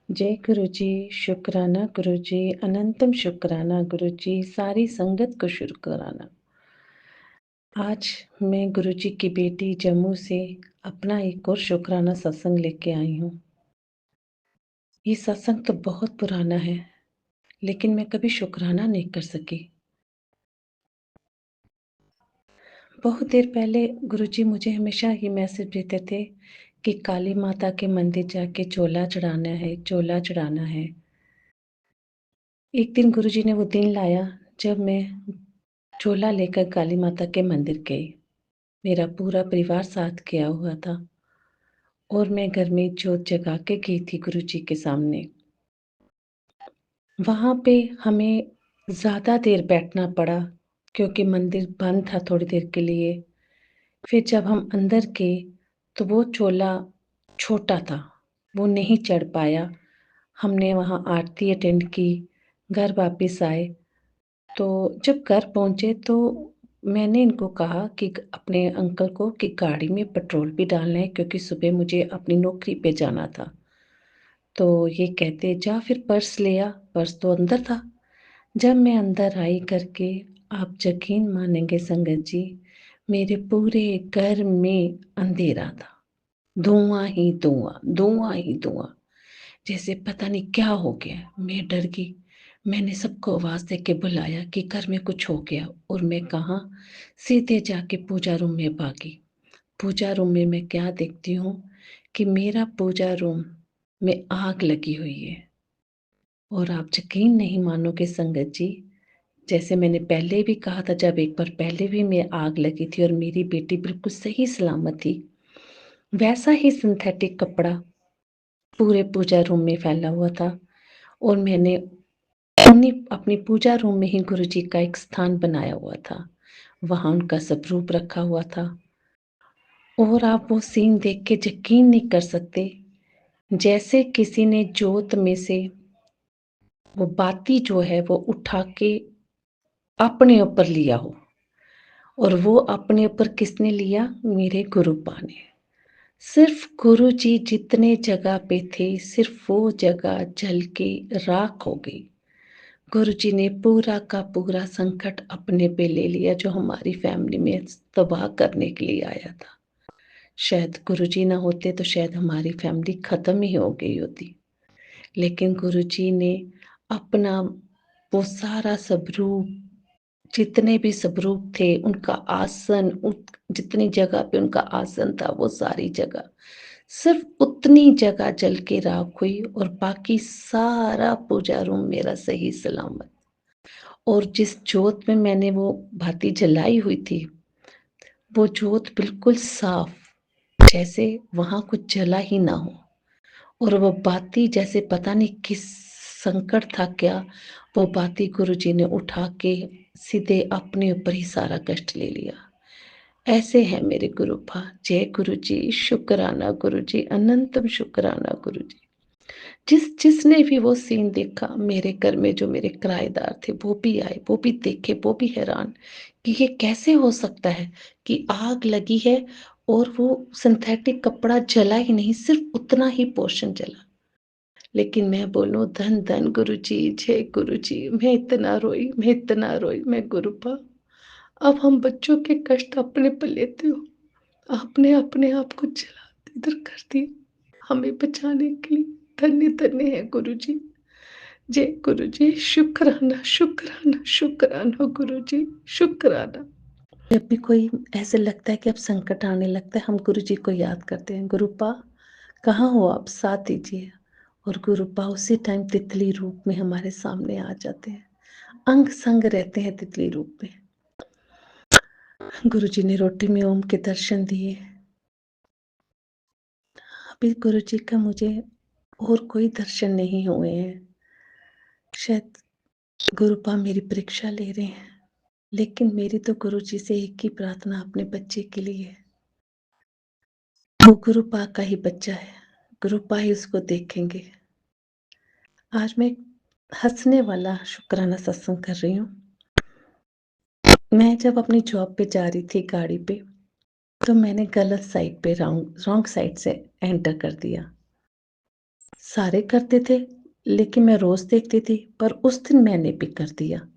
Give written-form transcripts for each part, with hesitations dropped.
जय गुरुजी, शुक्राना गुरुजी, अनंतम शुक्राना गुरुजी, सारी संगत को शुक्राना। आज मैं गुरुजी की बेटी जम्मू से अपना एक और शुक्राना सत्संग लेके आई हूँ। ये सत्संग तो बहुत पुराना है, लेकिन मैं कभी शुक्राना नहीं कर सकी। बहुत देर पहले गुरुजी मुझे हमेशा ये मैसेज देते थे कि काली माता के मंदिर जाके चोला चढ़ाना है, चोला चढ़ाना है। एक दिन गुरुजी ने वो दिन लाया जब मैं चोला लेकर काली माता के मंदिर गई। मेरा पूरा परिवार साथ गया हुआ था और मैं घर में जोत जगा के गई थी गुरुजी के सामने। वहाँ पे हमें ज़्यादा देर बैठना पड़ा क्योंकि मंदिर बंद था थोड़ी देर के लिए। फिर जब हम अंदर गए तो वो चोला छोटा था, वो नहीं चढ़ पाया। हमने वहाँ आरती अटेंड की, घर वापस आए। तो जब घर पहुँचे तो मैंने इनको कहा कि अपने अंकल को कि गाड़ी में पेट्रोल भी डालना है क्योंकि सुबह मुझे अपनी नौकरी पे जाना था। तो ये कहते जा फिर पर्स ले आ, पर्स तो अंदर था। जब मैं अंदर आई करके, आप यकीन मानेंगे संगत जी, मेरे पूरे घर में अंधेरा था। धुआँ ही धुआँ, धुआँ ही धुआँ। जैसे पता नहीं क्या हो गया, मैं डर गई। मैंने सबको आवाज़ दे के बुलाया कि घर में कुछ हो गया और मैं कहाँ, सीधे जाके पूजा रूम में भागी। पूजा रूम में मैं क्या देखती हूँ कि मेरा पूजा रूम में आग लगी हुई है। और आप यकीन नहीं मानोगे संगत जी, जैसे मैंने पहले भी कहा था, जब एक बार पहले भी मैं आग लगी थी और मेरी बेटी बिल्कुल सही सलामत थी, वैसा ही सिंथेटिक कपड़ा पूरे पूजा रूम में फैला हुआ था। और मैंने उन्हीं अपनी पूजा रूम में ही गुरुजी का एक स्थान बनाया हुआ था। वहाँ उनका स्वरूप रखा हुआ था और आप वो सीन देख के यकीन नहीं कर सकते, जैसे किसी ने जोत में से वो बाती जो है वो उठा के अपने ऊपर लिया हो। और वो अपने ऊपर किसने लिया? मेरे गुरुपा ने। सिर्फ गुरुजी जितने जगह पे थे, सिर्फ वो जगह जल के राख हो गई। गुरुजी ने पूरा का पूरा संकट अपने पे ले लिया जो हमारी फैमिली में तबाह करने के लिए आया था। शायद गुरुजी ना होते तो शायद हमारी फैमिली खत्म ही हो गई होती। लेकिन गुरुजी ने अपना वो सारा स्वरूप, जितने भी स्वरूप थे, उनका आसन, जितनी जगह पे उनका आसन था वो सारी जगह, सिर्फ उतनी जगह जल के राख हुई और बाकी सारा पूजा रूम मेरा सही सलामत। और जिस जोत में मैंने वो बाती जलाई हुई थी, वो जोत बिल्कुल साफ, जैसे वहाँ कुछ जला ही ना हो। और वो बाती जैसे पता नहीं किस संकट था क्या, वो बाती गुरुजी ने उठा के सीधे अपने ऊपर ही सारा कष्ट ले लिया। ऐसे हैं मेरे गुरुपा। जय गुरुजी, शुक्राना गुरुजी, अनंतम शुक्राना गुरुजी। जिसने भी वो सीन देखा, मेरे घर में जो मेरे किराएदार थे वो भी आए, वो भी देखे, वो भी हैरान कि ये कैसे हो सकता है कि आग लगी है और वो सिंथेटिक कपड़ा जला ही नहीं, सिर्फ उतना ही पोर्शन जला। लेकिन मैं बोलूं धन धन गुरुजी, जय गुरुजी, मैं इतना रोई, मैं इतना रोई, मैं गुरुपा। अब हम बच्चों के कष्ट अपने पर लेते हो, आपने अपने आप को जला इधर कर दिया हमें बचाने के लिए। धन्य धन्य है गुरुजी। जय गुरुजी, शुक्राना शुक्राना शुक्राना गुरुजी, शुक्राना। जब भी कोई ऐसे लगता है कि अब संकट आने लगता है, हम गुरुजी को याद करते हैं, गुरुपा कहाँ हो आप, साथ दीजिए। और गुरुपा उसी टाइम तितली रूप में हमारे सामने आ जाते हैं, अंग संग रहते हैं तितली रूप में। गुरुजी ने रोटी में ओम के दर्शन दिए। अभी गुरुजी का मुझे और कोई दर्शन नहीं हुए हैं। शायद गुरुपा मेरी परीक्षा ले रहे हैं, लेकिन मेरी तो गुरुजी से एक ही प्रार्थना अपने बच्चे के लिए है। वो गुरुपा का ही बच्चा है, गुरुपा ही उसको देखेंगे। आज मैं हंसने वाला शुक्राना सत्संग कर रही हूँ। मैं जब अपनी जॉब पे जा रही थी गाड़ी पे, तो मैंने गलत साइड पे रॉन्ग साइड से एंटर कर दिया। सारे करते थे, लेकिन मैं रोज़ देखती थी, पर उस दिन मैंने भी कर दिया।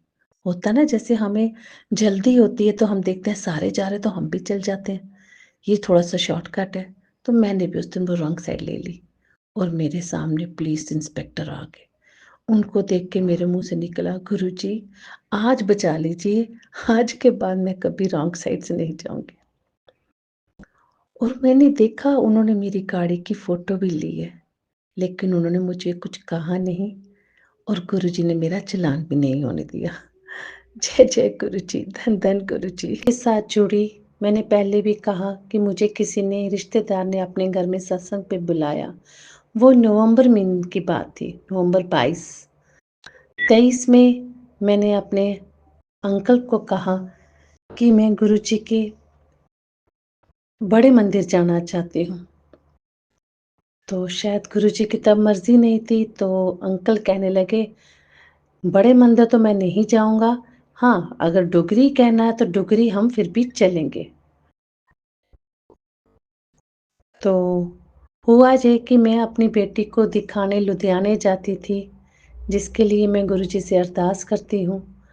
होता ना जैसे हमें जल्दी होती है तो हम देखते हैं सारे जा रहे हैं तो हम भी चल जाते हैं। ये थोड़ा-सा शॉर्टकट है, तो मैंने भी उस दिन वो रॉन्ग साइड ले ली और मेरे सामने पुलिस इंस्पेक्टर आ गए। उनको देख के मेरे मुँह से निकला, "गुरुजी, आज बचा लीजिए, आज के बाद मैं कभी रॉन्ग साइड से नहीं जाऊँगी।" और मैंने देखा उन्होंने मेरी गाड़ी की फ़ोटो भी ली है, लेकिन उन्होंने मुझे कुछ कहा नहीं और गुरुजी ने मेरा चालान भी नहीं होने दिया। जय जय गुरुजी, धन धन गुरुजी। के साथ जुड़ी मैंने पहले भी कहा कि मुझे किसी ने रिश्तेदार ने अपने घर में सत्संग पे बुलाया। वो नवंबर महीने की बात थी, नवंबर 22। 23 में मैंने अपने अंकल को कहा कि मैं गुरुजी के बड़े मंदिर जाना चाहती हूँ। तो शायद गुरुजी की तब मर्ज़ी नहीं थी, तो अंकल कहने लगे, "बड़े मंदिर तो मैं नहीं जाऊँगा। हाँ, अगर डुगरी कहना है तो डुगरी हम फिर भी चलेंगे।" तो हुआ ये कि मैं अपनी बेटी को दिखाने लुधियाने जाती थी, जिसके लिए मैं गुरुजी से अरदास करती हूँ।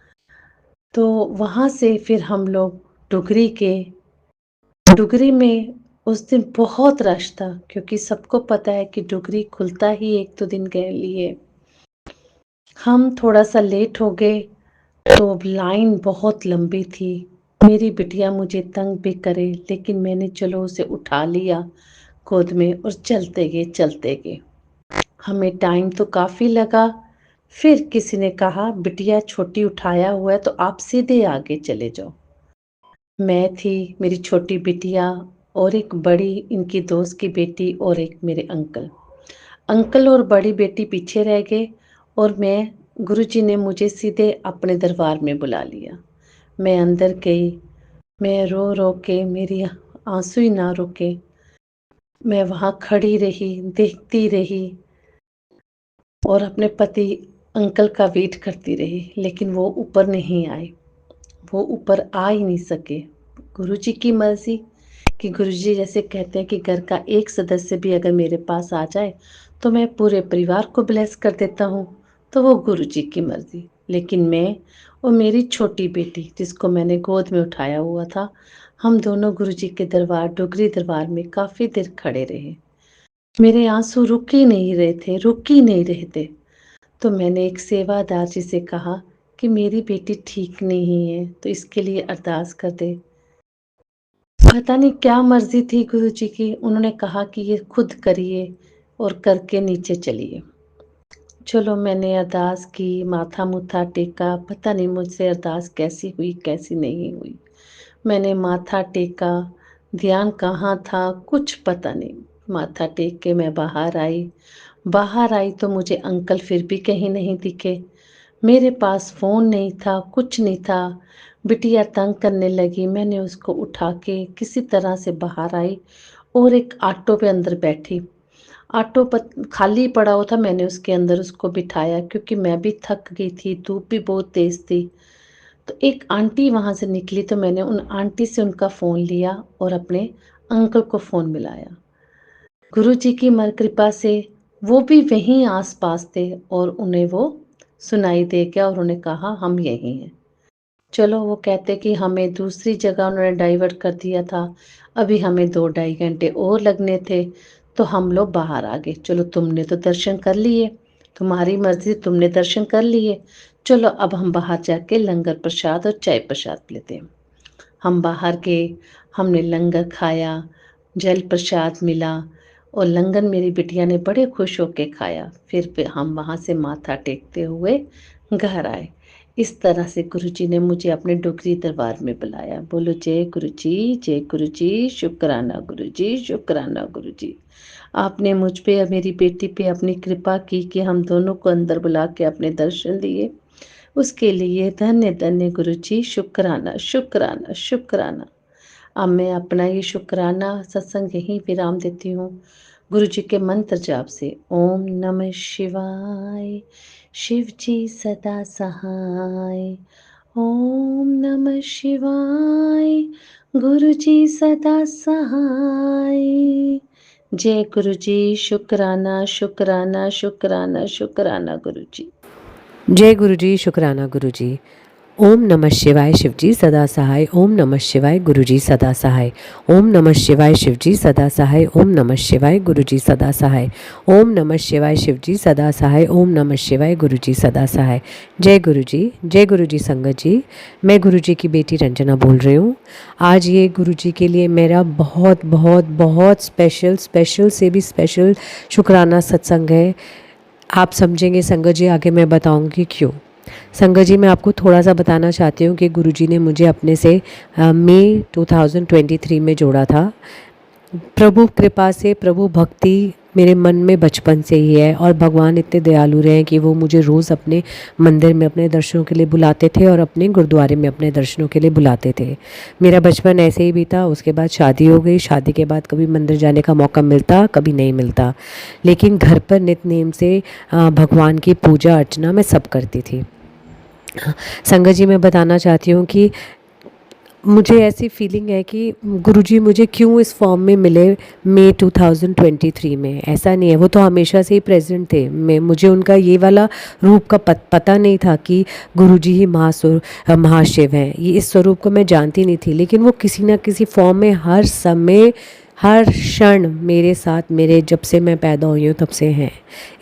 तो वहाँ से फिर हम लोग डुगरी गए। डुगरी में उस दिन बहुत रश था क्योंकि सबको पता है कि डुगरी खुलता ही 1-2 दिन के लिए। हम थोड़ा-सा लेट हो गए, तो अब लाइन बहुत लंबी थी। मेरी बिटिया मुझे तंग भी करे, लेकिन मैंने चलो उसे उठा लिया गोद में और चलते गए। हमें टाइम तो काफ़ी लगा, फिर किसी ने कहा, "बिटिया छोटी उठाया हुआ है, तो आप सीधे आगे चले जाओ।" मैं थी, मेरी छोटी बिटिया और एक बड़ी इनकी दोस्त की बेटी और एक मेरे अंकल। अंकल और बड़ी बेटी पीछे रह गए और गुरुजी ने मुझे सीधे अपने दरबार में बुला लिया। मैं अंदर गई, मैं रो-रो के मेरी आँसू ही ना रुके। मैं वहाँ खड़ी रही, देखती रही और अपने पति अंकल का वेट करती रही, लेकिन वो ऊपर नहीं आए। वो ऊपर आ ही नहीं सके। गुरुजी की मर्ज़ी कि गुरुजी जैसे कहते हैं कि घर का एक सदस्य भी अगर मेरे पास आ जाए, तो मैं पूरे परिवार को ब्लेस कर देता हूँ, तो वो गुरुजी की मर्ज़ी। लेकिन मैं और मेरी छोटी बेटी जिसको मैंने गोद में उठाया हुआ था, हम दोनों गुरुजी के दरबार डोगरी दरबार में काफ़ी देर खड़े रहे। मेरे आँसू रुक ही नहीं रहे थे। तो मैंने एक सेवादार जी से कहा कि मेरी बेटी ठीक नहीं है, तो इसके लिए अरदास कर दे। पता नहीं क्या मर्ज़ी थी गुरुजी की, उन्होंने कहा कि ये खुद करिए और करके नीचे चलिए। चलो मैंने अरदास की, माथा-मुथा टेका, पता नहीं मुझसे अरदास कैसी हुई, कैसी नहीं हुई। मैंने माथा टेका, ध्यान कहाँ था, कुछ पता नहीं। माथा टेक के मैं बाहर आई तो मुझे अंकल फिर भी कहीं नहीं दिखे। मेरे पास फ़ोन नहीं था, कुछ नहीं था। बिटिया तंग करने लगी, मैंने उसको उठा के किसी तरह से बाहर आई और एक ऑटो पे अंदर बैठी। ऑटो खाली पड़ा हुआ था, मैंने उसके अंदर उसको बिठाया क्योंकि मैं भी थक गई थी, धूप भी बहुत तेज़ थी। तो एक आंटी वहाँ से निकली तो मैंने उन आंटी से उनका फ़ोन लिया और अपने अंकल को फ़ोन मिलाया। गुरुजी की कृपा से वो भी वहीं आस-पास थे और उन्हें वो सुनाई दे गया और उन्होंने कहा हम यहीं हैं। चलो वो कहते कि हमें दूसरी जगह उन्होंने डाइवर्ट कर दिया था। अभी हमें 2 ढाई घंटे और लगने थे, तो हम लोग बाहर आ गए। चलो तुमने तो दर्शन कर लिए, तुम्हारी मर्ज़ी तुमने दर्शन कर लिए। चलो अब हम बाहर जाके लंगर प्रसाद और चाय प्रसाद लेते हैं। हम बाहर गए, हमने लंगर खाया, जल प्रसाद मिला और लंगर मेरी बिटिया ने बड़े खुश होके खाया। फिर हम वहाँ से माथा टेकते हुए घर आए। इस तरह से गुरुजी ने मुझे अपने डोगरी दरबार में बुलाया। बोलो जय गुरुजी, शुक्राना गुरुजी, शुक्राना गुरुजी। आपने मुझ पे और मेरी बेटी पे अपनी कृपा की कि हम दोनों को अंदर बुला के अपने दर्शन दिए। उसके लिए धन्य धन्य गुरुजी, शुक्राना, शुक्राना, शुक्राना। अब मैं अपना ये शुक्राना सत्संग यहीं विराम देती हूँ। गुरुजी के मंत्र जाप से ओम नमः शिवाय, शिव जी सदा सहाय। ओम नमः शिवाय, गुरुजी सदा सहाय। जय गुरु जी, शुक्राना, शुक्राना, शुक्राना, शुक्राना गुरु जी। जय गुरु जी, शुक्राना गुरु जी। ओम नमः शिवाय शिवजी सदा सहाय। ओम नमः शिवाय गुरुजी सदा सहाय। ओम नमः शिवाय शिवजी सदा सहाय। ओम नमः शिवाय गुरुजी सदा सहाय। ओम नमः शिवाय शिवजी सदा सहाय। ओम नमः शिवाय गुरुजी सदा सहाय। जय गुरुजी संगत जी। मैं गुरुजी की बेटी रंजना बोल रही हूँ। आज ये गुरुजी के लिए मेरा बहुत बहुत बहुत स्पेशल से भी स्पेशल शुक्राना सत्संग है। आप समझेंगे संगत जी, आगे मैं बताऊंगी क्यों। संगत जी, मैं आपको थोड़ा सा बताना चाहती हूँ कि गुरुजी ने मुझे अपने से मई 2023 में जोड़ा था। प्रभु कृपा से, प्रभु भक्ति मेरे मन में बचपन से ही है और भगवान इतने दयालु रहे हैं कि वो मुझे रोज़ अपने मंदिर में अपने दर्शनों के लिए बुलाते थे और अपने गुरुद्वारे में अपने दर्शनों के लिए बुलाते थे। मेरा बचपन ऐसे ही बीता। उसके बाद शादी हो गई। शादी के बाद कभी मंदिर जाने का मौका मिलता, कभी नहीं मिलता, लेकिन घर पर नित्य नेम से भगवान की पूजा अर्चना मैं सब करती थी। संगत जी, मैं बताना चाहती हूँ कि मुझे ऐसी फीलिंग है कि गुरुजी मुझे क्यों इस फॉर्म में मिले मई 2023 में। ऐसा नहीं है, वो तो हमेशा से ही प्रेजेंट थे। मुझे उनका ये वाला रूप का पता नहीं था कि गुरुजी ही महाशिव हैं। ये इस स्वरूप को मैं जानती नहीं थी, लेकिन वो किसी ना किसी फॉर्म में हर समय हर क्षण मेरे साथ, मेरे जब से मैं पैदा हुई हूँ तब से हैं।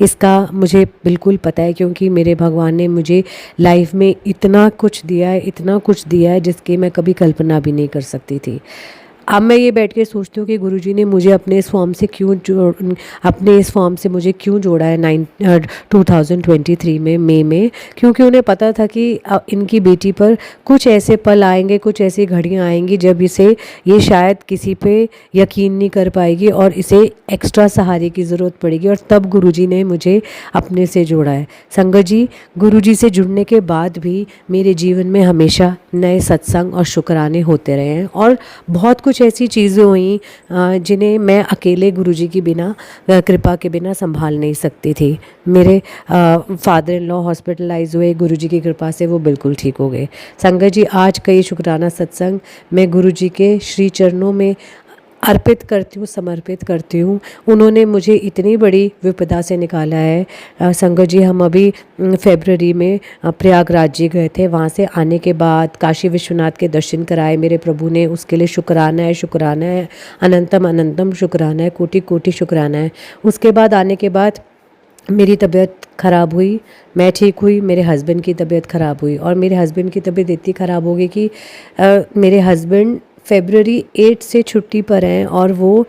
इसका मुझे बिल्कुल पता है, क्योंकि मेरे भगवान ने मुझे लाइफ में इतना कुछ दिया है, इतना कुछ दिया है जिसकी मैं कभी कल्पना भी नहीं कर सकती थी। अब मैं ये बैठ के सोचती हूँ कि गुरुजी ने मुझे अपने इस फॉर्म से मुझे क्यों जोड़ा है 2023 में मई में। क्योंकि उन्हें पता था कि इनकी बेटी पर कुछ ऐसे पल आएंगे, कुछ ऐसी घड़ियाँ आएंगी जब ये शायद किसी पे यकीन नहीं कर पाएगी और इसे एक्स्ट्रा सहारे की ज़रूरत पड़ेगी, और तब गुरुजी ने मुझे अपने से जोड़ा है। संगत जी, गुरुजी से जुड़ने के बाद भी मेरे जीवन में हमेशा नए सत्संग और शुक्राने होते रहे हैं, और बहुत कुछ ऐसी चीज़ें हुई जिन्हें मैं अकेले गुरुजी की बिना, कृपा के बिना संभाल नहीं सकती थी। मेरे फादर इन लॉ हॉस्पिटलाइज हुए, गुरुजी की कृपा से वो बिल्कुल ठीक हो गए। संगत जी, आज का ये शुक्राना सत्संग मैं गुरुजी के श्री चरणों में अर्पित करती हूँ, समर्पित करती हूँ। उन्होंने मुझे इतनी बड़ी विपदा से निकाला है। संगत जी, हम अभी फरवरी में प्रयागराज जी गए थे। वहाँ से आने के बाद काशी विश्वनाथ के दर्शन कराए मेरे प्रभु ने। उसके लिए शुक्राना है, शुक्राना है, अनंतम अनंतम शुक्राना है, कोटि कोटि शुक्राना है। उसके बाद आने के बाद मेरी तबीयत ख़राब हुई, मैं ठीक हुई, मेरे हस्बैंड की तबीयत ख़राब हुई, और मेरे हस्बैंड की तबीयत इतनी ख़राब हो गई कि मेरे हस्बैंड फरवरी 8 से छुट्टी पर हैं, और वो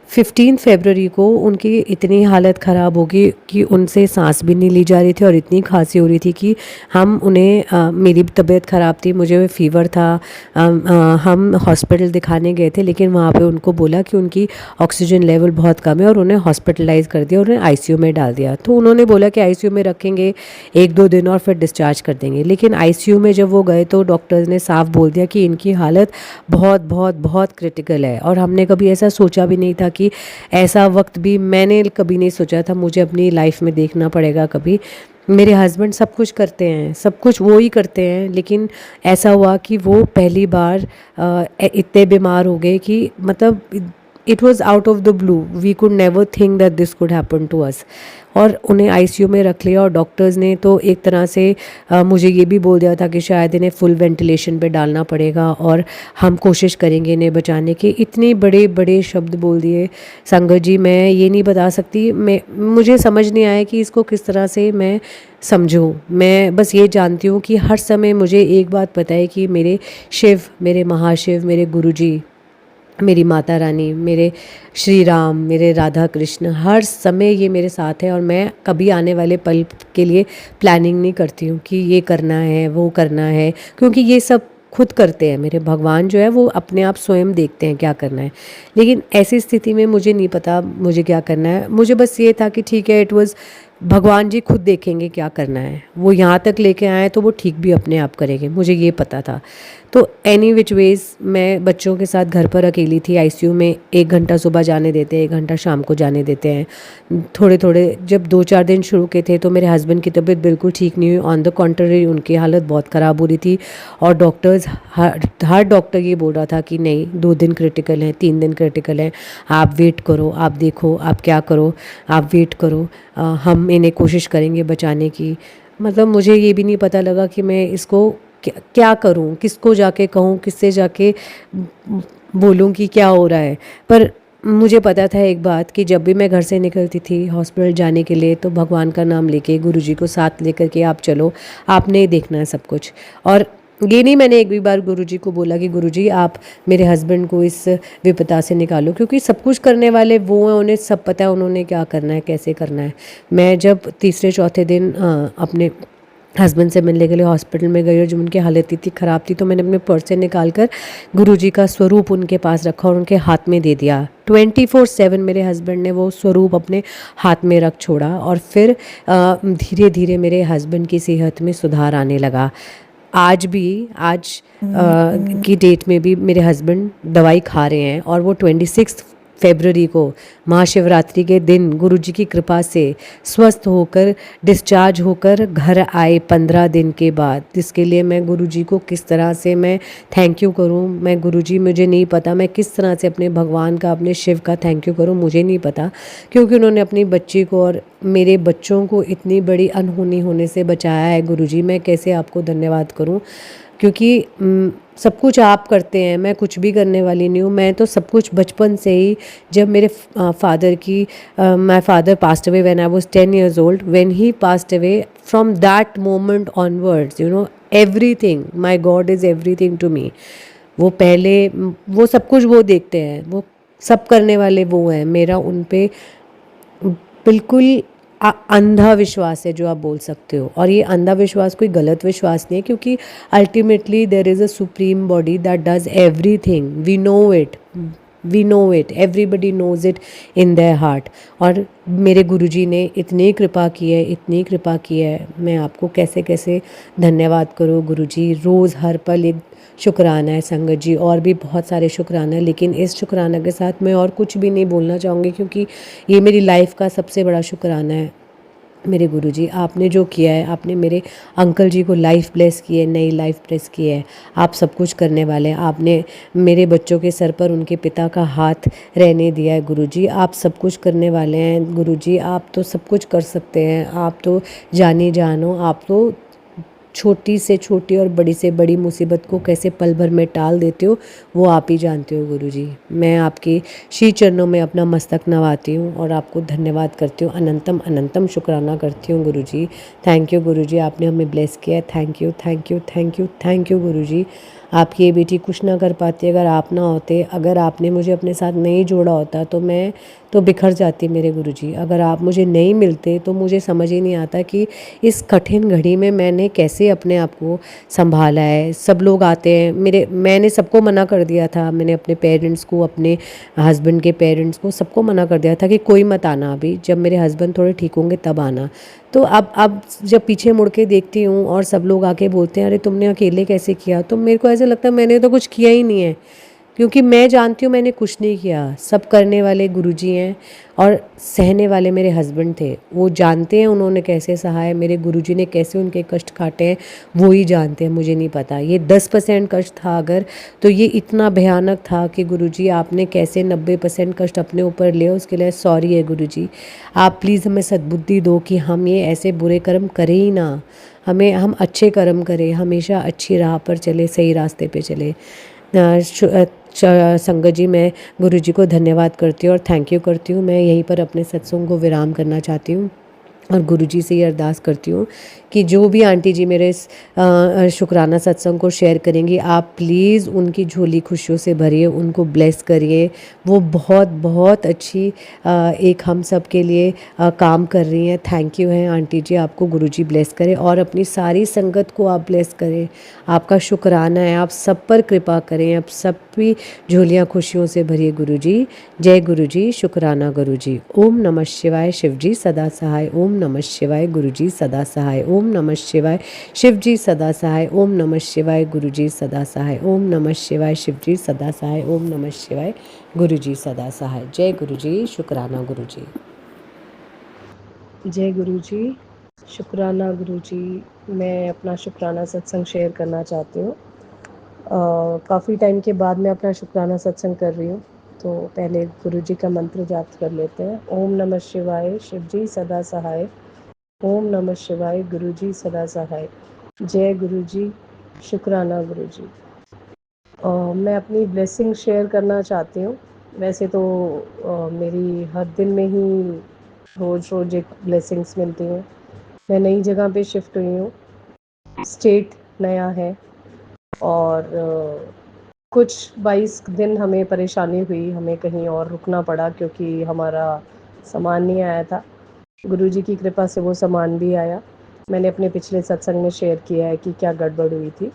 15 फरवरी को उनकी इतनी हालत ख़राब होगी कि उनसे सांस भी नहीं ली जा रही थी, और इतनी खांसी हो रही थी कि हम उन्हें मेरी तबीयत ख़राब थी, मुझे फीवर था। हम हॉस्पिटल दिखाने गए थे, लेकिन वहाँ पे उनको बोला कि उनकी ऑक्सीजन लेवल बहुत कम है, और उन्हें हॉस्पिटलाइज़ कर दिया और उन्हें आईसीयू में डाल दिया। तो उन्होंने बोला कि आईसीयू में रखेंगे 1-2 दिन और फिर डिस्चार्ज कर देंगे। लेकिन आईसीयू में जब वो गए तो डॉक्टर्स ने साफ बोल दिया कि इनकी हालत बहुत बहुत बहुत क्रिटिकल है। और हमने कभी ऐसा सोचा भी नहीं था कि ऐसा वक्त भी, मैंने कभी नहीं सोचा था मुझे अपनी लाइफ में देखना पड़ेगा कभी। मेरे हस्बैंड सब कुछ करते हैं, सब कुछ वो ही करते हैं, लेकिन ऐसा हुआ कि वो पहली बार इतने बीमार हो गए कि मतलब it was out of the blue. We could never think that this could happen to us. और उन्हें आईसीयू में रख लिया, और डॉक्टर्स ने तो एक तरह से मुझे ये भी बोल दिया था कि शायद इन्हें फुल वेंटिलेशन पे डालना पड़ेगा, और हम कोशिश करेंगे इन्हें बचाने की। इतने बड़े बड़े शब्द बोल दिए संगत जी, मैं ये नहीं बता सकती। मुझे समझ नहीं आया कि इसको किस तरह से मैं समझूं। मैं बस ये जानती हूँ कि हर समय मुझे एक बात पता है कि मेरे शिव, मेरे महाशिव, मेरे गुरुजी, मेरी माता रानी, मेरे श्री राम, मेरे राधा कृष्ण, हर समय ये मेरे साथ है। और मैं कभी आने वाले पल के लिए प्लानिंग नहीं करती हूँ कि ये करना है, वो करना है, क्योंकि ये सब खुद करते हैं। मेरे भगवान जो है वो अपने आप स्वयं देखते हैं क्या करना है। लेकिन ऐसी स्थिति में मुझे नहीं पता मुझे क्या करना है। मुझे बस ये था कि ठीक है, इट वाज भगवान जी खुद देखेंगे क्या करना है। वो यहाँ तक लेके आए हैं तो वो ठीक भी अपने आप करेंगे, मुझे ये पता था। तो एनी विच वेज़ मैं बच्चों के साथ घर पर अकेली थी आईसीयू में। 1 घंटा सुबह जाने देते हैं, 1 घंटा शाम को जाने देते हैं। थोड़े थोड़े जब 2-4 दिन शुरू के थे तो मेरे हस्बैंड की तबीयत बिल्कुल ठीक नहीं हुई, ऑन द कॉन्ट्ररी उनकी हालत बहुत ख़राब हो रही थी। और डॉक्टर्स, हर डॉक्टर ये बोल रहा था कि नहीं, 2 दिन क्रिटिकल हैं, 3 दिन क्रिटिकल हैं, आप वेट करो, आप देखो, आप क्या करो, आप वेट करो, हम इन्हें कोशिश करेंगे बचाने की। मतलब मुझे ये भी नहीं पता लगा कि मैं इसको क्या करूं, किसको जाके कहूं, किससे जाके बोलूं कि क्या हो रहा है। पर मुझे पता था एक बात कि जब भी मैं घर से निकलती थी हॉस्पिटल जाने के लिए तो भगवान का नाम लेके, गुरुजी को साथ लेकर के आप चलो, आपने देखना है सब कुछ। और ये नहीं मैंने एक भी बार गुरुजी को बोला कि गुरुजी आप मेरे हस्बैंड को इस विपदा से निकालो, क्योंकि सब कुछ करने वाले वो हैं, उन्हें सब पता है उन्होंने क्या करना है, कैसे करना है। मैं जब तीसरे चौथे दिन अपने हस्बैंड से मिलने के लिए हॉस्पिटल में गई और जब उनकी हालत इतनी ख़राब थी तो मैंने अपने पर्स से निकाल कर गुरुजी का स्वरूप उनके पास रखा और उनके हाथ में दे दिया। 24/7 मेरे हस्बैंड ने वो स्वरूप अपने हाथ में रख छोड़ा और फिर धीरे धीरे मेरे हस्बैंड की सेहत में सुधार आने लगा। आज की डेट में भी मेरे हस्बैंड दवाई खा रहे हैं और वो 26 फरवरी को महाशिवरात्रि के दिन गुरुजी की कृपा से स्वस्थ होकर डिस्चार्ज होकर घर आए 15 दिन के बाद। जिसके लिए मैं गुरुजी को किस तरह से मैं थैंक यू करूं, मैं गुरुजी, मुझे नहीं पता मैं किस तरह से अपने भगवान का, अपने शिव का थैंक यू करूं, मुझे नहीं पता। क्योंकि उन्होंने अपनी बच्ची को और मेरे बच्चों को इतनी बड़ी अनहोनी होने से बचाया है। गुरुजी, मैं कैसे आपको धन्यवाद करूं, क्योंकि सब कुछ आप करते हैं, मैं कुछ भी करने वाली नहीं हूँ। मैं तो सब कुछ बचपन से ही, जब मेरे फादर की, my father passed away when I was 10 years old, when he passed away, from that moment onwards, you know, everything, my God is everything to me. वो पहले वो सब कुछ वो देखते हैं, वो सब करने वाले वो हैं। मेरा उन पे बिल्कुल अंधा विश्वास है जो आप बोल सकते हो। और ये अंधा विश्वास कोई गलत विश्वास नहीं है, क्योंकि ultimately there is a supreme body that does everything, we know it, we know it, everybody knows it in their heart. और मेरे गुरुजी ने इतनी कृपा की है, इतनी कृपा की है, मैं आपको कैसे कैसे धन्यवाद करूँ गुरुजी। रोज़ हर पल एक शुक्राना है संगत जी, और भी बहुत सारे शुक्राना है, लेकिन इस शुक्राना के साथ मैं और कुछ भी नहीं बोलना चाहूँगी, क्योंकि ये मेरी लाइफ का सबसे बड़ा शुक्राना है। मेरे गुरुजी, आपने जो किया है, आपने मेरे अंकल जी को लाइफ ब्लेस की है, नई लाइफ ब्लेस की है। आप सब कुछ करने वाले हैं। आपने मेरे बच्चों के सर पर उनके पिता का हाथ रहने दिया है गुरुजी। आप सब कुछ करने वाले हैं गुरुजी। आप तो सब कुछ कर सकते हैं, आप तो जानी जान हो। आप तो छोटी से छोटी और बड़ी से बड़ी मुसीबत को कैसे पल भर में टाल देते हो, वो आप ही जानते हो गुरुजी। मैं आपके श्री चरणों में अपना मस्तक नवाती हूँ और आपको धन्यवाद करती हूँ, अनंतम अनंतम शुक्राना करती हूँ गुरुजी। थैंक यू गुरुजी, आपने हमें ब्लेस किया है। Thank you, thank you, thank you, thank you Guruji. आपकी ये बेटी कुछ ना कर पाती अगर आप ना होते, अगर आपने मुझे अपने साथ नहीं जोड़ा होता तो मैं तो बिखर जाती मेरे गुरुजी। अगर आप मुझे नहीं मिलते तो मुझे समझ ही नहीं आता कि इस कठिन घड़ी में मैंने कैसे अपने आप को संभाला है। सब लोग आते हैं मैंने सबको मना कर दिया था, मैंने अपने पेरेंट्स को, अपने हस्बैंड के पेरेंट्स को, सबको मना कर दिया था कि कोई मत आना अभी, जब मेरे हस्बैंड थोड़े ठीक होंगे तब आना। तो अब जब पीछे मुड़ के देखती हूँ और सब लोग आके बोलते हैं अरे तुमने अकेले कैसे किया, तो मेरे को ऐसा लगता है मैंने तो कुछ किया ही नहीं है, क्योंकि मैं जानती हूँ मैंने कुछ नहीं किया। सब करने वाले गुरुजी हैं और सहने वाले मेरे हस्बैंड थे। वो जानते हैं उन्होंने कैसे सहा है, मेरे गुरुजी ने कैसे उनके कष्ट काटे हैं, वो ही जानते हैं, मुझे नहीं पता। ये 10% कष्ट था अगर, तो ये इतना भयानक था कि गुरुजी आपने कैसे 90% कष्ट अपने ऊपर लिया, उसके लिए सॉरी है गुरुजी। आप प्लीज़ हमें सद्बुद्धि दो कि हम ये ऐसे बुरे कर्म करें ही ना, हम अच्छे कर्म करें, हमेशा अच्छी राह पर चले, सही रास्ते पे चले। संगत जी, मैं गुरुजी को धन्यवाद करती हूँ और थैंक यू करती हूँ। मैं यहीं पर अपने सत्संग को विराम करना चाहती हूँ और गुरुजी से ये अरदास करती हूँ कि जो भी आंटी जी मेरे इस शुक्राना सत्संग को शेयर करेंगी, आप प्लीज़ उनकी झोली खुशियों से भरिए, उनको ब्लेस करिए। वो बहुत बहुत अच्छी एक हम सब के लिए काम कर रही हैं। थैंक यू है आंटी जी, आपको गुरुजी ब्लेस करे और अपनी सारी संगत को आप ब्लेस करें। आपका शुक्राना है, आप सब पर कृपा करें, आप सब भी झोलियाँ खुशियों से भरिए गुरुजी। जय गुरुजी, शुक्राना गुरुजी। ओम नमः शिवाय, शिवजी सदा सहाय। ओम नमः शिवाय गुरुजी सदा सहाय। ओम नमः शिवाय शिवजी सदा सहाय। ओम नमः शिवाय गुरुजी सदा सहाय। ओम नमः शिवाय शिवजी सदा सहाय। ओम नमः शिवाय गुरुजी सदा सहाय। जय गुरुजी, शुक्राना गुरुजी। जय गुरुजी, शुक्राना गुरुजी। मैं अपना शुक्राना सत्संग शेयर करना चाहती हूँ। काफ़ी टाइम के बाद मैं अपना शुक्राना सत्संग कर रही हूँ, तो पहले गुरुजी का मंत्र जाप कर लेते हैं। ओम नमः शिवाय शिवजी सदा सहाय। ओम नमः शिवाय गुरुजी सदा सहाय। जय गुरुजी, शुक्राना गुरुजी। मैं अपनी ब्लेसिंग शेयर करना चाहती हूँ। वैसे तो मेरी हर दिन में ही रोज़ रोज़ एक ब्लेसिंग्स मिलती हैं। मैं नई जगह पे शिफ्ट हुई हूँ, स्टेट नया है, और कुछ 22 दिन हमें परेशानी हुई, हमें कहीं और रुकना पड़ा क्योंकि हमारा सामान नहीं आया था। गुरुजी की कृपा से वो सामान भी आया। मैंने अपने पिछले सत्संग में शेयर किया है कि क्या गड़बड़ हुई थी,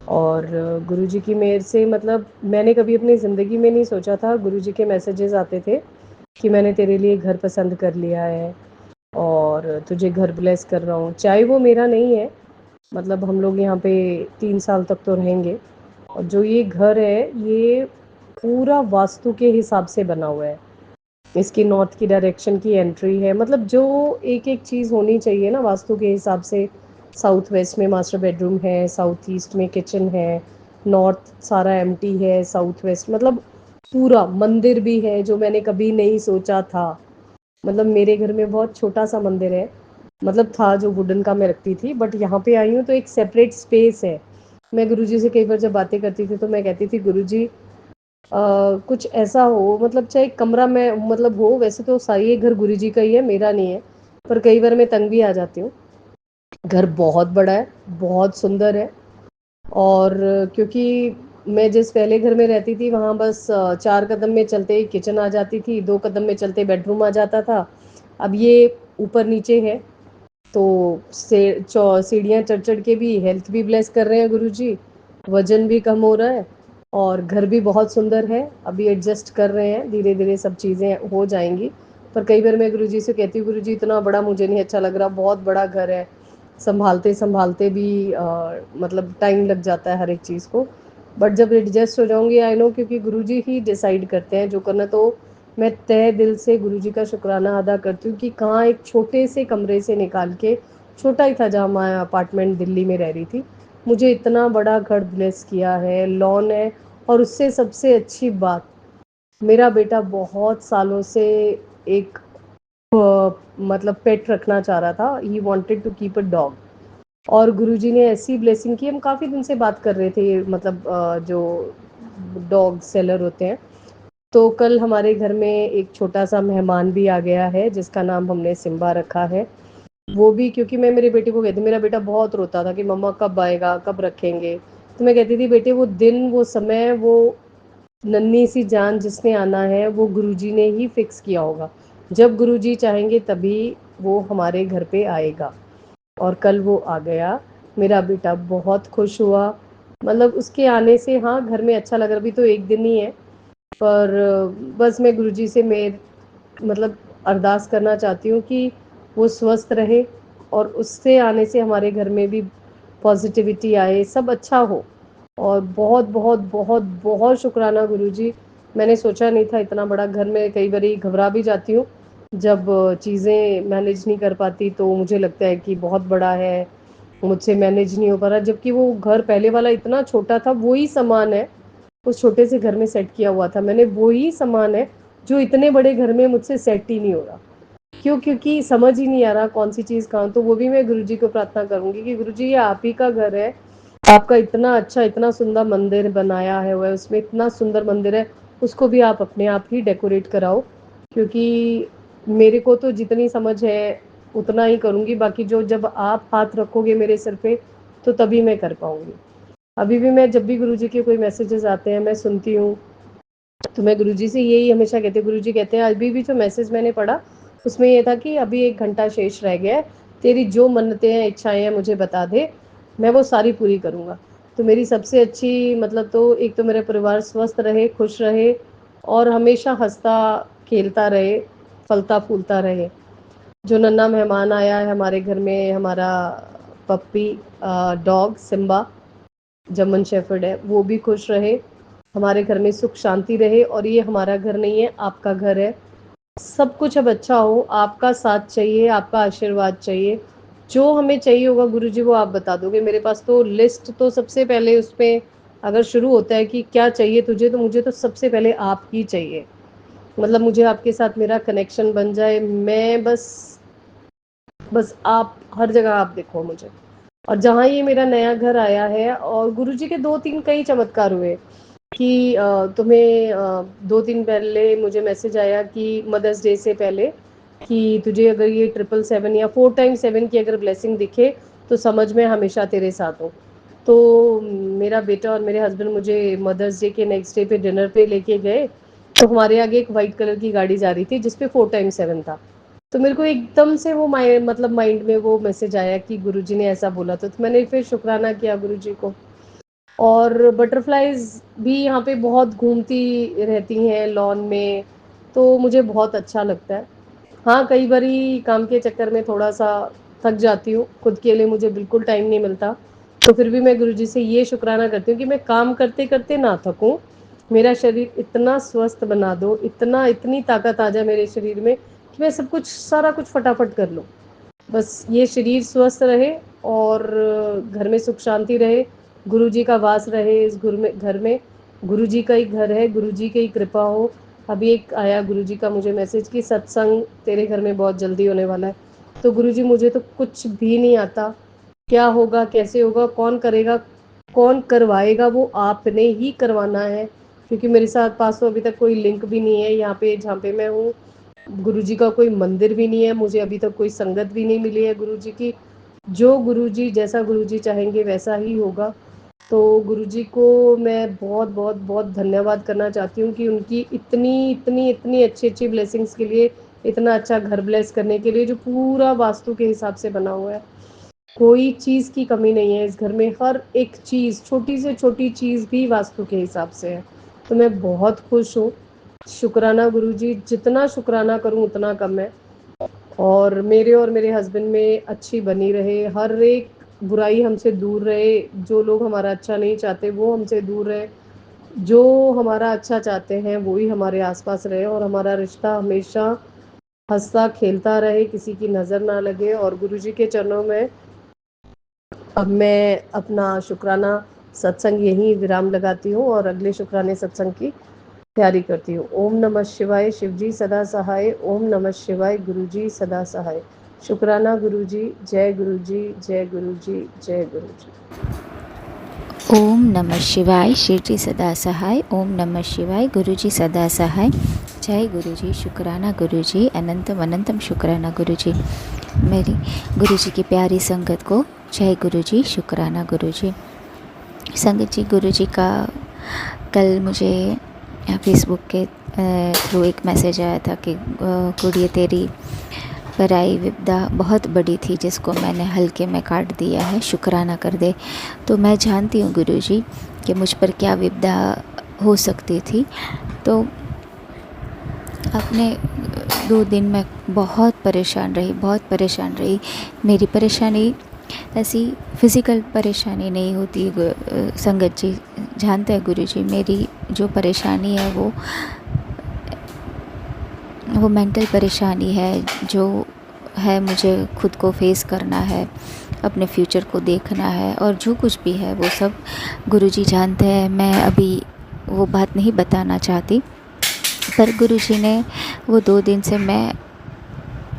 और गुरुजी की मेहर से मतलब मैंने कभी अपनी ज़िंदगी में नहीं सोचा था। गुरुजी के मैसेजेस आते थे कि मैंने तेरे लिए घर पसंद कर लिया है और तुझे घर ब्लेस कर रहा हूँ। चाहे वो मेरा नहीं है, मतलब हम लोग यहाँ पे 3 साल तक तो रहेंगे, और जो ये घर है ये पूरा वास्तु के हिसाब से बना हुआ है। इसकी नॉर्थ की डायरेक्शन की एंट्री है, मतलब जो एक एक चीज़ होनी चाहिए ना वास्तु के हिसाब से। साउथ वेस्ट में मास्टर बेडरूम है, साउथ ईस्ट में किचन है, नॉर्थ सारा एम्प्टी है, साउथ वेस्ट मतलब पूरा मंदिर भी है जो मैंने कभी नहीं सोचा था। मतलब मेरे घर में बहुत छोटा सा मंदिर है, मतलब था जो वुडन का मैं रखती थी, बट यहाँ पे आई हूँ तो एक सेपरेट स्पेस है। मैं गुरुजी से कई बार जब बातें करती थी तो मैं कहती थी गुरुजी कुछ ऐसा हो, मतलब चाहे कमरा में मतलब हो, वैसे तो सारी ये घर गुरुजी का ही है, मेरा नहीं है, पर कई बार मैं तंग भी आ जाती हूँ। घर बहुत बड़ा है, बहुत सुंदर है, और क्योंकि मैं जिस पहले घर में रहती थी वहाँ बस 4 कदम में चलते ही किचन आ जाती थी, 2 कदम में चलते बेडरूम आ जाता था। अब ये ऊपर नीचे है, तो सीढ़ियाँ चढ़ चढ़ के भी हेल्थ भी ब्लेस कर रहे हैं गुरुजी, वजन भी कम हो रहा है, और घर भी बहुत सुंदर है। अभी एडजस्ट कर रहे हैं, धीरे धीरे सब चीज़ें हो जाएंगी। पर कई बार मैं गुरुजी से कहती हूँ गुरुजी इतना बड़ा मुझे नहीं अच्छा लग रहा, बहुत बड़ा घर है, संभालते संभालते भी मतलब टाइम लग जाता है हर एक चीज़ को। बट जब एडजस्ट हो जाऊंगी आई नो, क्योंकि गुरुजी ही डिसाइड करते हैं जो करना। तो मैं तहे दिल से गुरुजी का शुक्राना अदा करती हूँ कि कहाँ एक छोटे से कमरे से निकाल के, छोटा ही था जहाँ मैं अपार्टमेंट दिल्ली में रह रही थी, मुझे इतना बड़ा घर ब्लेस किया है, लॉन है। और उससे सबसे अच्छी बात, मेरा बेटा बहुत सालों से एक मतलब पेट रखना चाह रहा था, he wanted to keep a dog, और गुरुजी ने ऐसी ब्लेसिंग की। हम काफ़ी दिन से बात कर रहे थे, मतलब जो डॉग सेलर होते हैं। तो कल हमारे घर में एक छोटा सा मेहमान भी आ गया है जिसका नाम हमने सिम्बा रखा है। वो भी क्योंकि मैं मेरे बेटे को कहती, मेरा बेटा बहुत रोता था कि मम्मा कब आएगा, कब रखेंगे। तो मैं कहती थी बेटे वो दिन, वो समय, वो नन्ही सी जान जिसने आना है वो गुरुजी ने ही फिक्स किया होगा। जब गुरुजी चाहेंगे तभी वो हमारे घर पे आएगा, और कल वो आ गया। मेरा बेटा बहुत खुश हुआ, मतलब उसके आने से हाँ घर में अच्छा लग रहा। अभी तो एक दिन ही है, पर बस मैं गुरुजी से मतलब अरदास करना चाहती हूँ कि वो स्वस्थ रहे, और उससे आने से हमारे घर में भी पॉजिटिविटी आए, सब अच्छा हो। और बहुत बहुत बहुत बहुत शुक्राना गुरुजी। मैंने सोचा नहीं था इतना बड़ा घर में, कई बार घबरा भी जाती हूँ जब चीज़ें मैनेज नहीं कर पाती, तो मुझे लगता है कि बहुत बड़ा है, मुझसे मैनेज नहीं हो पा रहा, जबकि वो घर पहले वाला इतना छोटा था। वही सामान है, उस छोटे से घर में सेट किया हुआ था मैंने, वही सामान है जो इतने बड़े घर में मुझसे सेट ही नहीं हो रहा। क्यों? क्योंकि समझ ही नहीं आ रहा कौन सी चीज़ कहाँ। तो वो भी मैं गुरुजी को प्रार्थना करूंगी कि गुरुजी ये आप ही का घर है, आपका इतना अच्छा इतना सुंदर मंदिर बनाया है, वह उसमें इतना सुंदर मंदिर है, उसको भी आप अपने आप ही डेकोरेट कराओ। क्योंकि मेरे को तो जितनी समझ है उतना ही करूँगी, बाकी जो जब आप हाथ रखोगे मेरे सिर पे तो तभी मैं कर पाऊँगी। अभी भी मैं जब भी गुरुजी के कोई मैसेजेस आते हैं मैं सुनती हूँ, तो मैं गुरुजी से यही हमेशा कहती हूँ। गुरुजी कहते हैं अभी भी जो मैसेज मैंने पढ़ा उसमें ये था कि अभी 1 घंटा शेष रह गया है, तेरी जो मन्नतें हैं इच्छाएं हैं मुझे बता दे, मैं वो सारी पूरी करूँगा। तो मेरी सबसे अच्छी मतलब तो एक तो मेरा परिवार स्वस्थ रहे, खुश रहे, और हमेशा हंसता खेलता रहे, फलता फूलता रहे। जो नन्हा मेहमान आया है हमारे घर में, हमारा पप्पी डॉग सिम्बा, जर्मन शेफर्ड है, वो भी खुश रहे, हमारे घर में सुख शांति रहे। और ये हमारा घर नहीं है, आपका घर है। सब कुछ अब अच्छा हो, आपका साथ चाहिए, आपका आशीर्वाद चाहिए। जो हमें चाहिए होगा गुरुजी वो आप बता दोगे। मेरे पास तो लिस्ट तो सबसे पहले उसपे अगर शुरू होता है कि क्या चाहिए तुझे, तो मुझे तो सबसे पहले आप ही चाहिए। मतलब मुझे आपके साथ मेरा कनेक्शन बन जाए, मैं बस आप हर जगह आप देखो मुझे। और जहाँ ये मेरा नया घर आया है, और गुरुजी के 2-3 कई चमत्कार हुए कि तुम्हें 2 दिन पहले मुझे मैसेज आया कि मदर्स डे से पहले कि तुझे अगर ये 777 या 4x7 की अगर ब्लेसिंग दिखे तो समझ में हमेशा तेरे साथ हूँ। तो मेरा बेटा और मेरे हस्बैंड मुझे मदर्स डे के नेक्स्ट डे पे डिनर पे लेके गए, तो हमारे आगे एक वाइट कलर की गाड़ी जा रही थी जिसपे 4x7 था। तो मेरे को एकदम से वो मतलब माइंड में वो मैसेज आया कि गुरुजी ने ऐसा बोला, तो मैंने फिर शुक्राना किया गुरुजी को। और बटरफ्लाइज भी यहाँ पे बहुत घूमती रहती हैं लॉन में, तो मुझे बहुत अच्छा लगता है। हाँ, कई बारी काम के चक्कर में थोड़ा सा थक जाती हूँ, खुद के लिए मुझे बिल्कुल टाइम नहीं मिलता, तो फिर भी मैं गुरुजी से ये शुक्राना करती हूँ कि मैं काम करते करते ना थकूँ, मेरा शरीर इतना स्वस्थ बना दो, इतनी ताकत आ जाए मेरे शरीर में कि मैं सब कुछ सारा कुछ फटाफट कर लूँ। बस ये शरीर स्वस्थ रहे और घर में सुख शांति रहे, गुरुजी का वास रहे इस घर में। गुरुजी का ही घर है, गुरुजी की ही कृपा हो। अभी एक आया गुरुजी का मुझे मैसेज कि सत्संग तेरे घर में बहुत जल्दी होने वाला है। तो गुरुजी मुझे तो कुछ भी नहीं आता, क्या होगा कैसे होगा कौन करेगा कौन करवाएगा, वो आपने ही करवाना है, क्योंकि मेरे साथ पास तो अभी तक कोई लिंक भी नहीं है। यहाँ पे जहाँ पे मैं हूँ गुरुजी का कोई मंदिर भी नहीं है, मुझे अभी तक कोई संगत भी नहीं मिली है गुरुजी की। जो गुरुजी जैसा गुरुजी चाहेंगे वैसा ही होगा। तो गुरुजी को मैं बहुत बहुत बहुत धन्यवाद करना चाहती हूँ कि उनकी इतनी इतनी इतनी अच्छी अच्छी ब्लेसिंग्स के लिए, इतना अच्छा घर ब्लेस करने के लिए जो पूरा वास्तु के हिसाब से बना हुआ है। कोई चीज़ की कमी नहीं है इस घर में, हर एक चीज़ छोटी से छोटी चीज़ भी वास्तु के हिसाब से है। तो मैं बहुत खुश हूँ। शुक्राना गुरुजी, जितना शुक्राना करूँ उतना कम है। और मेरे हस्बैंड में अच्छी बनी रहे, हर एक बुराई हमसे दूर रहे, जो लोग हमारा अच्छा नहीं चाहते वो हमसे दूर रहे, जो हमारा अच्छा चाहते हैं वो ही हमारे आसपास रहे, और हमारा रिश्ता हमेशा हंसता खेलता रहे, किसी की नज़र ना लगे। और गुरुजी के चरणों में अब मैं अपना शुक्राना सत्संग यहीं विराम लगाती हूँ और अगले शुक्राने सत्संग की तैयारी करती हूँ। ओम नमः शिवाय, शिवजी सदा सहाय। ओम नमः शिवाय, गुरुजी सदा सहाय। शुक्राना गुरुजी, जय गुरुजी, जय गुरुजी, जय गुरुजी। ओम नमः शिवाय, शिवजी सदा सहाय। ओम नमः शिवाय, गुरुजी सदा सहाय। जय गुरुजी, शुक्राना गुरुजी, अनंतम अनंतम शुक्राना गुरुजी। मेरी गुरुजी की प्यारी संगत को जय गुरुजी, शुक्राना गुरुजी। संगत जी, गुरुजी का कल मुझे फेसबुक के थ्रू एक मैसेज आया था कि कुड़िए तेरी पर आई विपदा बहुत बड़ी थी जिसको मैंने हल्के में काट दिया है, शुक्राना कर दे। तो मैं जानती हूँ गुरुजी कि मुझ पर क्या विपदा हो सकती थी। तो अपने 2 दिन में बहुत परेशान रही। मेरी परेशानी ऐसी फ़िज़िकल परेशानी नहीं होती संगत जी, जानते हैं गुरुजी, मेरी जो परेशानी है वो मेंटल परेशानी है, जो है मुझे खुद को फेस करना है, अपने फ्यूचर को देखना है, और जो कुछ भी है वो सब गुरुजी जानते हैं। मैं अभी वो बात नहीं बताना चाहती, पर गुरुजी ने वो 2 दिन से मैं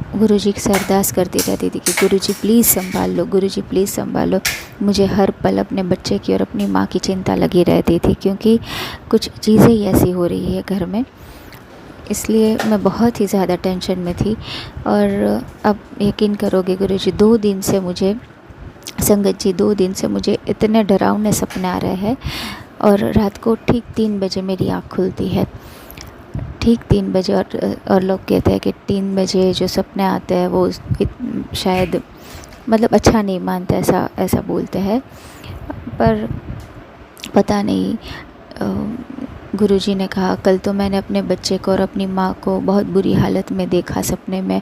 गुरुजी से अरदास करती रहती थी कि गुरुजी प्लीज़ संभाल लो, गुरुजी प्लीज़ संभाल लो। मुझे हर पल अपने बच्चे की और अपनी माँ की चिंता लगी रहती थी, क्योंकि कुछ चीज़ें ही ऐसी हो रही है घर में, इसलिए मैं बहुत ही ज़्यादा टेंशन में थी। और अब यकीन करोगे गुरुजी, 2 दिन से मुझे संगत जी 2 दिन से मुझे इतने डरावने सपने आ रहे हैं, और रात को ठीक 3 बजे मेरी आँख खुलती है, ठीक 3 बजे। और लोग कहते हैं कि 3 बजे जो सपने आते हैं वो शायद मतलब अच्छा नहीं मानते, ऐसा बोलते हैं, पर पता नहीं। गुरुजी ने कहा, कल तो मैंने अपने बच्चे को और अपनी माँ को बहुत बुरी हालत में देखा सपने में,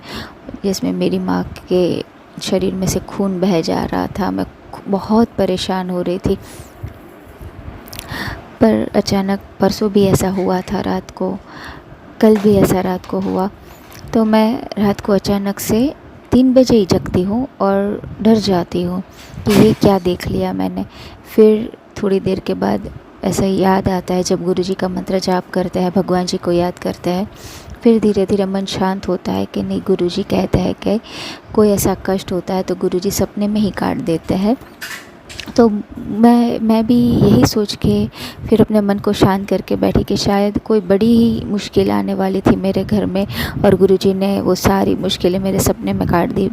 जिसमें मेरी माँ के शरीर में से खून बह जा रहा था। मैं बहुत परेशान हो रही थी। पर अचानक परसों भी ऐसा हुआ था रात को, कल भी ऐसा रात को हुआ। तो मैं रात को अचानक से 3 बजे ही जगती हूँ और डर जाती हूँ कि ये क्या देख लिया मैंने। फिर थोड़ी देर के बाद ऐसा याद आता है, जब गुरुजी का मंत्र जाप करते हैं, भगवान जी को याद करते हैं, फिर धीरे धीरे मन शांत होता है कि नहीं, गुरुजी कहते हैं कि कोई ऐसा कष्ट होता है तो गुरुजी सपने में ही काट देते हैं। तो मैं भी यही सोच के फिर अपने मन को शांत करके बैठी कि शायद कोई बड़ी ही मुश्किल आने वाली थी मेरे घर में और गुरुजी ने वो सारी मुश्किलें मेरे सपने में काट दी।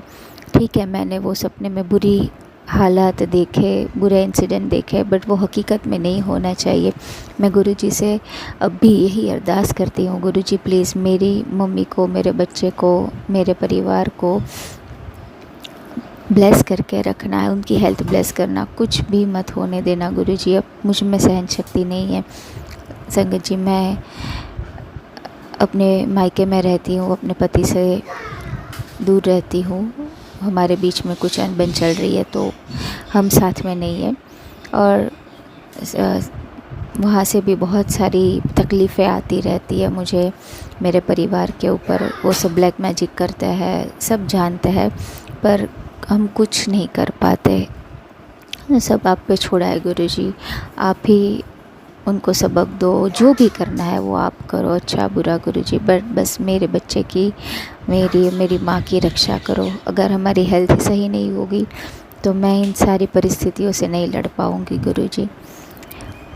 ठीक है, मैंने वो सपने में बुरी हालात देखे, बुरे इंसिडेंट देखे, बट वो हकीकत में नहीं होना चाहिए। मैं गुरुजी से अब भी यही अरदास करती हूँ, गुरुजी प्लीज़ मेरी मम्मी को, मेरे बच्चे को, मेरे परिवार को ब्लेस करके रखना है, उनकी हेल्थ ब्लेस करना, कुछ भी मत होने देना गुरुजी। अब मुझ में सहन शक्ति नहीं है। संगत जी, मैं अपने मायके में रहती हूँ, अपने पति से दूर रहती हूँ। हमारे बीच में कुछ अनबन चल रही है, तो हम साथ में नहीं हैं और वहाँ से भी बहुत सारी तकलीफ़ें आती रहती है मुझे, मेरे परिवार के ऊपर। वो सब ब्लैक मैजिक करते हैं, सब जानते हैं, पर हम कुछ नहीं कर पाते। सब आप पे छोड़ा है गुरुजी, आप ही उनको सबक दो, जो भी करना है वो आप करो, अच्छा बुरा गुरुजी, बट बस मेरे बच्चे की, मेरी माँ की रक्षा करो। अगर हमारी हेल्थ सही नहीं होगी तो मैं इन सारी परिस्थितियों से नहीं लड़ पाऊँगी गुरुजी।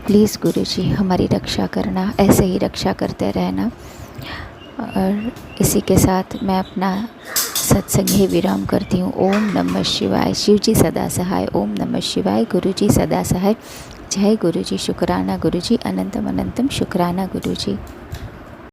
प्लीज़ गुरुजी हमारी रक्षा करना, ऐसे ही रक्षा करते रहना। और इसी के साथ मैं अपना सत्संग ही विराम करती हूँ। ओम नमः शिवाय। शिव जी सदा सहाय। ओम नमः शिवाय। गुरु जी सदा सहाय। जय गुरु जी। शुक्राना गुरु जी। अनंतम अनंतम शुक्राना गुरु जी।